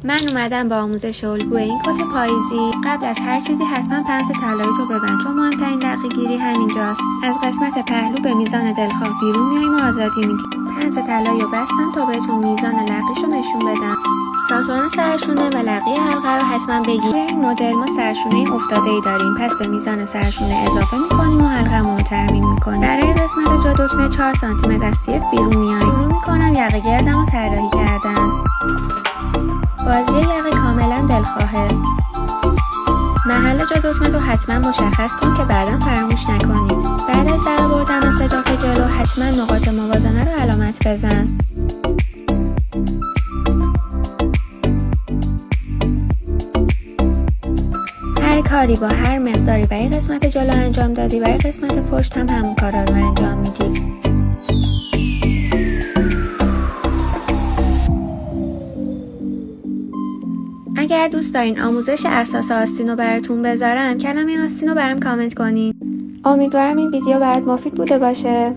من اومدم با آموزش الگوی این کت پاییزی. قبل از هر چیزی حتما پنس طلایی تو ببند، چون مهمترین دقیق گیری همینجاست. از قسمت پهلو به میزان دلخواه بیرون میاییم و آزادی میدیم. پنس طلایی رو بستم تا بهتون میزان لقیشو نشون بدم. ساسون سرشونه و لقی حلقه رو حتما بگیر. توی این مدل ما سرشونه افتاده‌ای داریم، پس به میزان سرشونه اضافه میکنیم و حلقه‌مون رو ترمیم میکنیم. برای قسمت جا دکمه 4 سانتی متر از سیف بیرون میایم. شروع میکنم یقه گردم رو طراحی کردن. بازی یقه کاملا دلخواهه. محل جا دکمه رو حتما مشخص کن که بعدا فراموش نکنی. بعد از درآوردن سجاف جلو حتما نقاط موازنه رو علامت بزن. هر کاری با هر مقداری برای قسمت جلو انجام دادی برای قسمت پشت هم همون کارا رو انجام میدی. اگر دوست دارین آموزش اساس آستین رو براتون بذارم، کلمه آستین رو برام کامنت کنین. امیدوارم این ویدیو برات مفید بوده باشه.